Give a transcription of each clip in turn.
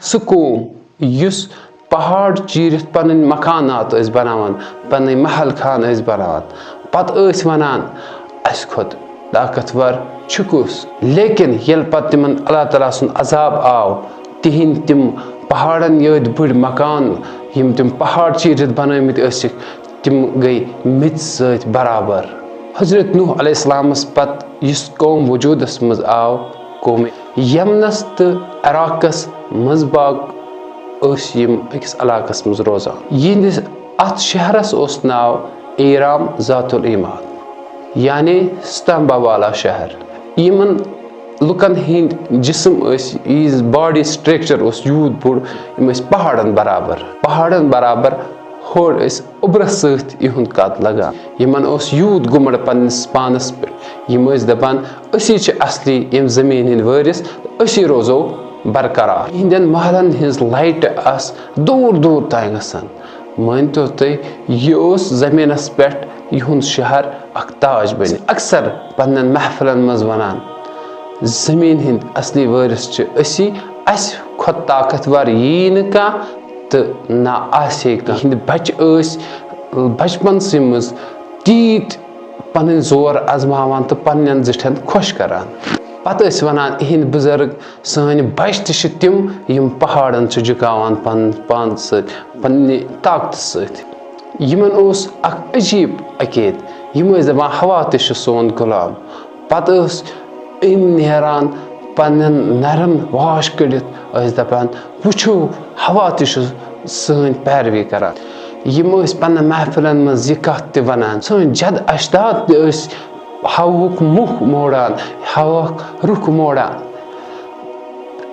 سُہ قوم یُس پہاڑ چیٖرِتھ پَنٕنۍ مکانات ٲسۍ بناوان پَنٕنۍ محل خان ٲسۍ بناوان پَتہٕ ٲسۍ وَنان اَسہِ کھۄتہٕ طاقتور چھُ کُس لیکن ییٚلہِ پَتہٕ تِمن اللہ تعالیٰ سُنٛد عذاب آو تِہنٛدۍ تِم پہاڑن یٲدۍ بٔڑۍ مکان یِم تِم پہاڑ چیٖرِتھ بنٲومٕتۍ ٲسِکھ تِم گٔے میٚژِ سۭتۍ برابر حضرت نوح علیہ السلامس پتہٕ یُس قوم وجوٗدس منٛز آو قومِ یمنس تہٕ عراقس منٛز باغ ٲسۍ یِم أکِس علاقس منٛز روزان یِہنٛدِس اتھ شہرس اوس ناو ایرام ذات الایمان یعنی ستمبا والا شہر یِمن لُکن ہٕنٛدۍ جسم ٲسۍ یہِ باڈی سٹرکچر اوس یوٗت بوٚڑ یِم ٲسۍ پہاڑن برابر ہورٕ ٲسۍ اوٚبرس سۭتۍ یِہُنٛد قد لگان یِمن اوس یوٗت گُمڑ پننِس پانس پٮ۪ٹھ یِم ٲسۍ دپان أسی چھِ اصلی ییٚمہِ زٔمیٖن ہٕنٛدۍ وٲرِث تہٕ أسی روزو برقرار یِہنٛدٮ۪ن محلن ہٕنٛز لایٹہٕ آسہٕ دوٗر دوٗر تانۍ گژھان مٲنتو تُہۍ یہِ اوس زٔمیٖنس پٮ۪ٹھ یِہُنٛد شہر اکھ تاج بٔنِتھ اکثر پننٮ۪ن محفلن منٛز ونان زٔمیٖن ہٕنٛدۍ اصلی وٲرِث چھِ أسی اَسہِ کھۄتہٕ طاقتور یی نہٕ کانٛہہ تہٕ نہ آسہِ کانٛہہ یِہنٛدۍ بچہِ ٲسۍ بچپنسٕے منٛز تیٖتۍ پنٕنۍ زور آزماوان تہٕ پننٮ۪ن زِٹھٮ۪ن خۄش کران پتہٕ ٲسۍ ونان یِہنٛدۍ بُزرگ سٲنۍ بچہِ تہِ چھِ تِم یِم پہاڑن چھِ جُکاوان پنُن پان سۭتۍ پننہِ طاقتہٕ سۭتۍ یِمن اوس اکھ عجیٖب عقیٖد یِم ٲسۍ دپان ہوا تہِ چھُ سون غلام پتہٕ ٲسۍ أمۍ نیران پننٮ۪ن نرن واش کٔڑِتھ ٲسۍ دپان وٕچھو ہوا تہِ چھُ سٲنۍ پیروی کران یِم ٲسۍ پننٮ۪ن محفلن منٛز یہِ کتھ تہِ ونان سٲنۍ جد اجداد تہِ ٲسۍ ہوہُک مُکھ موڑان ہوہُک رُخ موڑان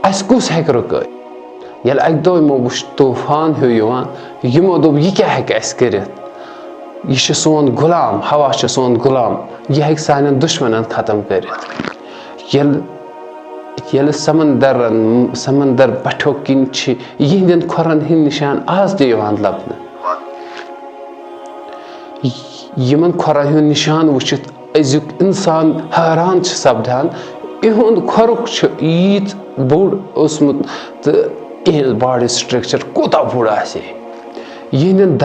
اَسہِ کُس ہیٚکہِ رُکٲوِتھ ییٚلہِ اکہِ دۄہ یِمو وٕچھ طوٗفان ہیوٗ یِوان یِمو دوٚپ یہِ کیاہ ہیٚکہِ اَسہِ کٔرِتھ یہِ چھُ سون غلام ہوا چھُ سون غلام یہِ ہیٚکہِ سانٮ۪ن دُشمنن ختم کٔرِتھ ییٚلہِ سمندر بٹھیو کِنۍ چھِ یِہنٛدٮ۪ن کھۄرن ہٕنٛدۍ نِشان آز تہِ یِوان لبنہٕ یِمن کھۄرن ہُنٛد نِشان وٕچھِتھ أزیُک اِنسان حٲران چھُ سپدان یِہُنٛد کھۄرُک چھُ ییٖژ بوٚڑ اوسمُت تہٕ یِہنٛز باڈی سٹرکچر کوٗتاہ بوٚڑ آسہِ یِہنٛدۍ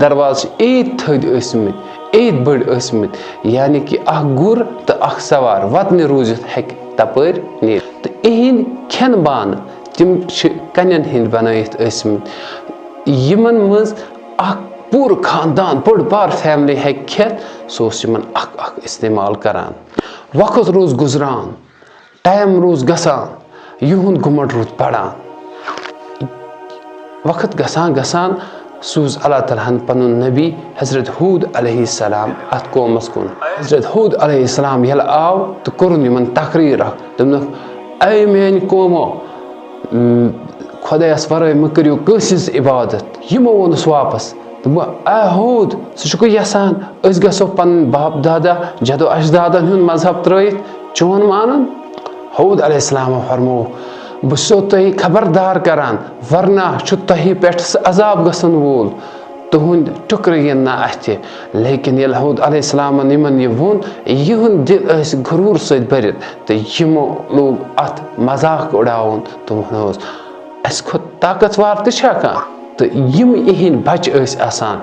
دروازٕ چھِ ایٖتۍ تھٔدۍ ٲسمٕتۍ ایٖتۍ بٔڑۍ ٲسمٕتۍ یعنی کہِ اکھ گُر تہٕ اکھ سوار وتنہِ روٗزِتھ ہیٚکہِ تپٲرۍ نیٖرِتھ تہٕ یِہنٛدۍ کھٮ۪ن بانہٕ تِم چھِ کنٮ۪ن ہٕنٛدۍ بنٲیِتھ ٲسمٕتۍ یِمن منٛز اکھ پوٗرٕ خاندان بٔڑ بار فیملی ہیٚکہِ کھٮ۪تھ سُہ اوس یِمن اکھ اکھ استعمال کران وقت روٗز گُزران ٹایم روٗز گژھان یِہُنٛد گُمنڈ روٗد بڑان وقت گژھان سوٗز اللہ تعالیٰ ہن پنُن نبی حضرت ہوٗد علیہ السلام اتھ قومس کُن حضرت ہوٗد علیہ السلام ییٚلہِ آو تہٕ کوٚرُن یِمن تقریٖر اکھ دوٚپنکھ اے میانہِ قومو خۄدایس ورٲے مہٕ کٔرِو کٲنٛسہِ ہٕنٛز عبادت یِمو ووٚنُس واپس دوٚپُکھ اے ہوٗد ژٕ چھُکھٕ یژھان أسۍ گژھو پنٕنۍ باپ دادا جدو اجدادن ہُنٛد مذہب ترٲیِتھ چون مانُن ہوٗد علیہ السلامو فرموو بہٕ چھُسو تۄہہِ خبردار کران ورنہ چھُ تۄہہِ پٮ۪ٹھ سُہ عذاب گژھن وول تُہنٛدۍ ٹُکرٕ یِن نہٕ اَتھِ لیکن ییٚلہِ ہوٗد علیہ السلامن یِمن یہِ ووٚن یِہُنٛد دِل ٲسۍ غروٗر سۭتۍ بٔرِتھ تہٕ یِمو لوگ اتھ مذاق اُڑاوُن تہٕ ووٚنہوس اَسہِ کھۄتہٕ طاقتور تہِ چھا کانٛہہ تہٕ یِم یِہنٛدۍ بچہِ ٲسۍ آسان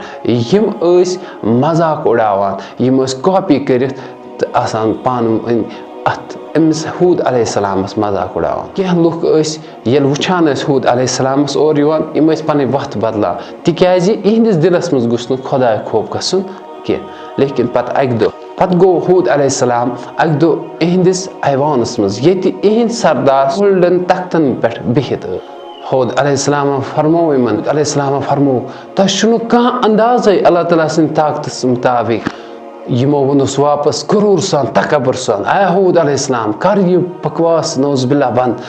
یِم ٲسۍ مذاق اُڑاوان یِم ٲسۍ کاپی کٔرِتھ تہٕ آسان پانہٕ ؤنۍ اتھ أمِس ہوٗد علیہ السلامس مذاق اُڑاوان کینٛہہ لُکھ ٲسۍ ییٚلہِ وٕچھان ٲسۍ ہوٗد علیہ السلامس اورٕ یِوان یِم ٲسۍ پنٕنۍ وتھ بدلاوان تِکیازِ یِہنٛدِس دِلس منٛز گوٚژھ نہٕ خۄداے خوف گژھُن کینٛہہ لیکن پتہٕ اکہِ دۄہ پتہٕ گوٚو ہوٗد علیہ السلام اکہِ دۄہ یِہنٛدِس ایوانس منٛز ییٚتہِ یِہنٛدۍ سردار گولڈن تختن پٮ۪ٹھ بِہِتھ ہوٗد علیہ السلامن فرموو تۄہہِ چھُنہٕ کانٛہہ اندازے اللہ تعالیٰ سٕنٛدِ طاقتس مُطابق یِمو ووٚنُس واپس غروٗر سان تکبر سان اے ہوٗد علیہ السلام کر یہِ بکواس نوز باللہ بنٛد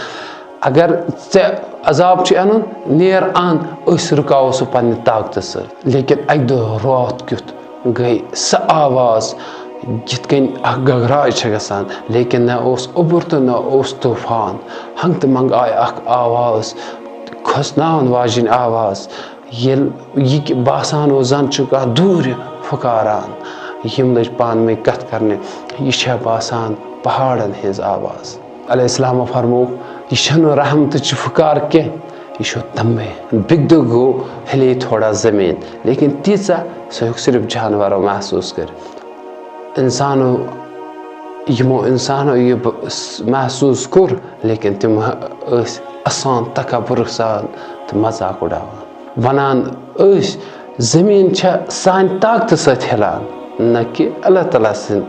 اگر ژےٚ عذاب چھُ انُن نیر ان أسۍ رُکاوو سُہ پننہِ طاقتہٕ سۭتۍ لیکن اکہِ دۄہ راتھ کیُتھ گٔے سۄ آواز یِتھ کٔنۍ اکھ گگراے چھِ گژھان لیکن نہ اوس اوٚبُر تہٕ نہ اوس طوٗفان ہنٛگہٕ تہٕ منٛگہٕ آیہِ اکھ آواز کھوژناوَن واجیٚنۍ آواز ییٚلہِ یہِ باسان اوس زن چھُ کانٛہہ دوٗرِ پھُکاران یِم لٔج پانہٕ ؤنۍ کتھ کرنہِ یہِ چھےٚ باسان پہاڑن ہٕنٛز آواز علیہ السلامو فرموو یہ چھنہٕ رحمتٕچ فُکار کینٛہہ، یہ چھُ تمے بِگ دۄہ گوٚو ہلے تھوڑا زٔمیٖن لیکن تیٖژاہ سۄ ہیوٚک صرف جانورو محسوٗس کٔرِتھ. یِمو اِنسانو یہِ محسوٗس کوٚر لیکن تِم ٲسۍ اَسان تکبُرٕ سان تہٕ مذاق اُڑاوان، وَنان ٲسۍ زٔمیٖن چھےٚ سانہِ طاقتہٕ سۭتۍ ہِلان نہ کہِ اللہ تعالیٰ سٕنٛدِ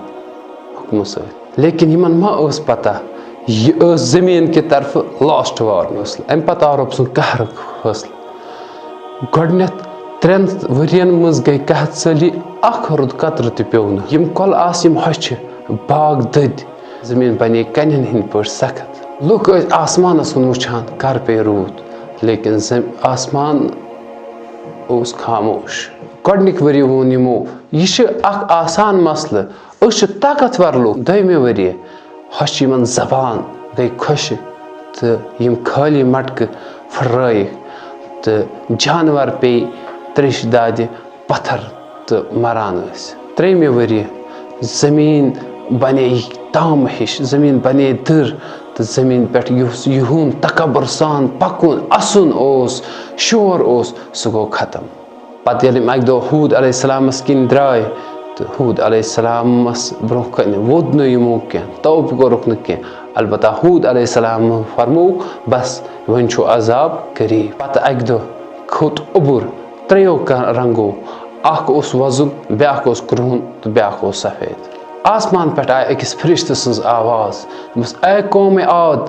حُکمہٕ سۭتۍ. لیکن یِمن ما ٲس پتہ یہِ ٲس زٔمیٖن کہِ طرفہٕ لاسٹ وار فٲصلہٕ. اَمہِ پتہٕ آو رۄب سُنٛد قہرُک فٲصلہٕ. گۄڈٕنٮ۪تھ 3 ؤرین منٛز گٔے قحط سٲلی، اکھ رُد قطرٕ تہِ پیوٚو نہٕ. یِم کۄلہٕ آسہٕ یِم ہۄچھِ، باغ دٔدۍ، زٔمیٖن بنے کَنٮ۪ن ہٕنٛدۍ پٲٹھۍ سخت. لُکھ ٲسۍ آسمانس کُن وٕچھان کر پیٚیہِ روٗد لیکن آسمان اوس خاموش. گۄڈٕنِکۍ ؤری ووٚن یِمو یہِ چھُ اکھ آسان مسلہٕ، أسۍ چھِ طاقتور لُکھ. دوٚیمہِ ؤرۍ ہۄچھِ یِمن زبان گٔے خۄشِک تہٕ یِم خٲلی مٹکہٕ پھٕٹرٲیِکھ تہٕ جانور پیٚیہِ تریشہِ دادِ پتھر تہٕ مران ٲسۍ. ترٛیٚیمہِ ؤرۍ زٔمیٖن بنے تامہٕ ہِش، زٔمیٖن بنے دٔر تہٕ زٔمیٖن پٮ۪ٹھ یُس یِہُنٛد تکبُر سان پکُن اَسُن اوس، شور اوس، سُہ گوٚو ختم. پتہٕ ییٚلہِ یِم اکہِ دۄہ ہوٗد علیہ السلامس کِنۍ درٛاے تہٕ ہوٗد علیہ السلامس برونٛہہ کنہِ ووٚد نہٕ یِمو کینٛہہ، توبہٕ کوٚرُکھ نہٕ کینٛہہ، البتہ ہوٗد علیہ السلام فرموو بس وۄنۍ چھُ عذاب قریٖب. پتہٕ اکہِ دۄہ کھوٚت اوٚبُر 3 رنٛگو، اکھ اوس وۄزُل، بیاکھ اوس کرٛہُن تہٕ بیاکھ اوس سفید. آسمان پٮ۪ٹھ آیہِ أکِس فرشتہٕ سٕنٛز آواز، دوٚپُس اے قومِ عاد،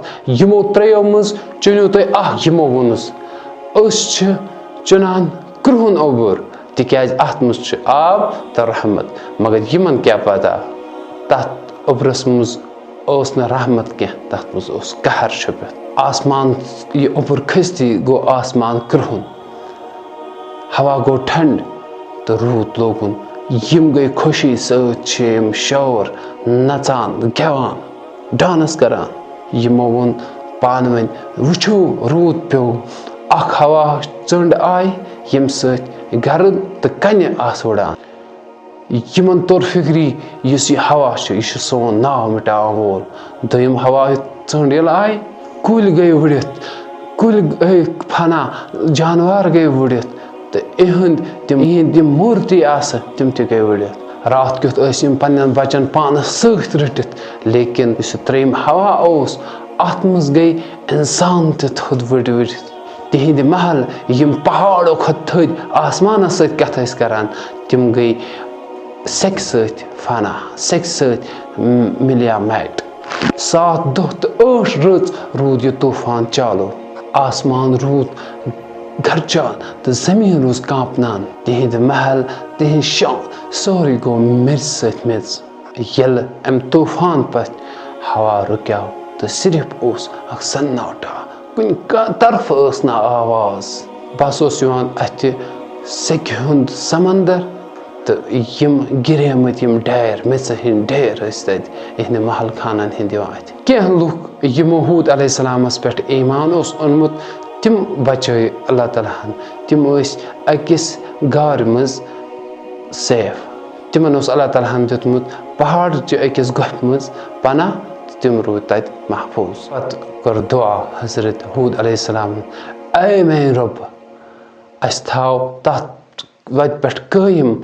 یِمو 3 منٛز چُنِو تُہۍ اکھ. یِمو ووٚنُس أسۍ چھِ چُنان کرٛہُن اوٚبُر تِکیازِ اتھ منٛز چھُ آب تہٕ رحمت. مگر یِمن کیٛاہ پتہ تتھ اوٚبرس منٛز اوس نہٕ رحمت کینٛہہ، تتھ منٛز اوس قہر چھُپِتھ. آسمان یہِ اوٚبُر کھٔستی گوٚو آسمان کرٛہُن، ہوا گوٚو ٹھنڈٕ تہٕ روٗد لوگُن. یِم گٔے خوشی سۭتۍ چھِ یِم شور نژان گٮ۪وان ڈانس کران. یِمو ووٚن پانہٕ ؤنۍ وٕچھو روٗد پیوٚو، اکھ ہوا ژٔنٛڈ آیہِ ییٚمہِ سۭتۍ گرد تہٕ کنہِ آسہٕ وٕڑان. یِمن توٚر فِکری یُس یہِ ہوا چھُ یہِ چھُ سون ناو مٹاوان وول. دوٚیِم ہوا ژٔنٛڈ ییٚلہِ آیہِ کُلۍ گٔے وٕڑِتھ، کُلۍ گٔے فنا، جانوار گٔے وٕڑِتھ تہٕ یِہنٛدۍ یِم موٗرتی آسہٕ تِم تہِ گٔے وٕڑِتھ. راتھ کیُتھ ٲسۍ یِم پننٮ۪ن بچن پانس سۭتۍ رٔٹِتھ لیکن یُس یہِ 3 ہوا اوس اتھ منٛز گٔے انسان تہِ تھوٚد وٕڑِتھ. تِہنٛدِ محل یِم پہاڑو کھۄتہٕ تھٔدۍ آسمانس سۭتۍ کتھ ٲسۍ کران تِم گٔے سیٚکہِ سۭتۍ فنا، سیٚکہِ سۭتۍ مِلیو میٹ. 7 دۄہ تہٕ 8 رٕژ روٗد یہِ طوٗفان چالوٗ. آسمان روٗد گرجان تہٕ زٔمیٖن روٗز کانپنان. تِہنٛدِ محل، تِہنٛز شان سورُے گوٚو میٚژِ سۭتۍ میٚژ. ییٚلہِ امہِ طوٗفان پتہٕ ہوا رُکیو تہٕ صرف اوس اکھ سناٹا، کُنہِ طرفہٕ ٲس نہٕ آواز. بس اوس یِوان اتھِ سیٚکہِ ہُنٛد سمندر تہٕ یِم گِریمٕتۍ یِم ڈیر، میٚژِ ہٕنٛدۍ ڈیر ٲسۍ تتہِ یِہنٛدِ محل خانن ہٕنٛدۍ یِوان اتھِ. کینٛہہ لُکھ یِمو ہوٗد علیہ السلامس پٮ۪ٹھ ایمان اوس اوٚنمُت تِم بچٲے اللہ تعالیٰ ہن. تِم ٲسۍ أکِس غارِ منٛز سیف. تِمن اوس اللہ تعالیٰ ہن دیُتمُت پہاڑچہِ أکِس گۄپھِ منٛز پناہ تہٕ تِم روٗدۍ تتہِ محفوٗظ. پتہٕ کوٚر دُعا حضرت ہوٗد علیہ السلامن، اے میٲنۍ رۄب، اسہِ تھاو تتھ وتہِ پٮ۪ٹھ قٲیِم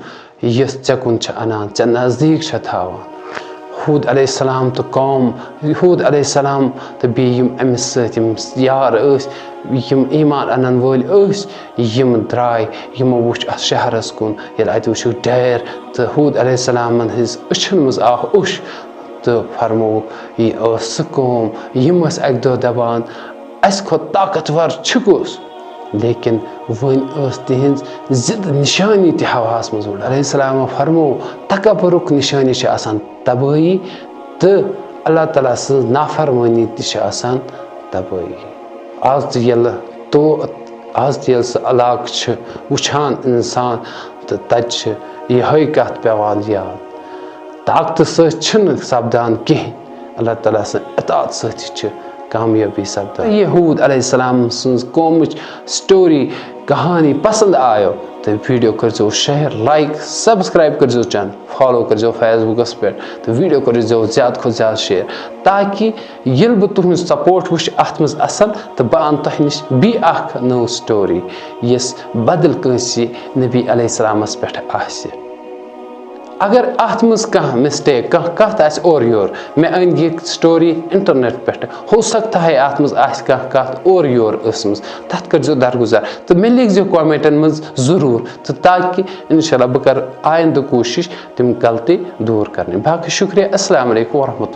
یۄس ژےٚ کُن چھِ انان، ژےٚ نزدیٖک چھےٚ تھاوان. ہوٗد علیہ السلام تہٕ قوم، ہوٗد علیہ السلام تہٕ بیٚیہِ یِم أمِس سۭتۍ یِم یار ٲسۍ، یِم ایمان انن وٲلۍ ٲسۍ، یِم درٛاے. یِمو وٕچھ اتھ شہرس کُن. ییٚلہِ اتہِ وٕچھُکھ ڈیر تہٕ ہوٗد علیہ السلامن ہٕنٛز أچھن منٛز آو اوٚش تہٕ فرمووُکھ یہِ ٲس سُہ قوم یِم ٲسۍ اکہِ دۄہ دپان اسہِ کھۄتہٕ طاقتور چھُ کُس، لیکن وۄنۍ ٲس تِہنٛز ضِد نِشٲنی تہِ ہوہس منٛز وٕڑان. علیہ السلامو فرموو تکبُرُک نِشٲنی چھِ آسان تبٲہی تہٕ اللہ تعالیٰ سٕنٛز نافرمٲنی تہِ چھِ آسان تبٲہی. آز تہِ ییٚلہِ سُہ علاقہٕ چھُ وٕچھان انسان تہٕ تتہِ چھِ یِہے کتھ پیٚوان یاد، طاقتہٕ سۭتۍ چھِنہٕ سپدان کِہینۍ، اللہ تعالیٰ سٕنٛز اطاعت سۭتی چھِ کامیٲبی سپدان. یہِ ہوٗد علیہ السلام سٕنٛز قومٕچ سٹوری کہانی پسند آو تو ویڈیو کرزو شیئر لائک سبسکرائب کرزو چینل فالو کرزو فیس بکس پہ تو ویڈیو کرزو زیادہ کھت زیادہ شیئر تاکہ یل بہ تہذ سپورٹ وچ ات مز اصل تو بہ ان تہ نش بی اخ نو سٹوری یس بدل کنسی نبی علیہ السلامس پہ آسہ اگر ات مز کھانا مسٹیک کت آس اور یور میں ان یہ سٹوری انٹرنیٹ پہ ہو سکتا ہے ات مز آس کت اور یور اسمز تت کرزو درگزر تو مے لکھزو کومنٹن مز ضرور تو تاکہ انشاءاللہ بہ کر آئندہ کوشش تم غلطی دور کرنے باقی شکریہ السلام علیکم ورحمۃ اللہ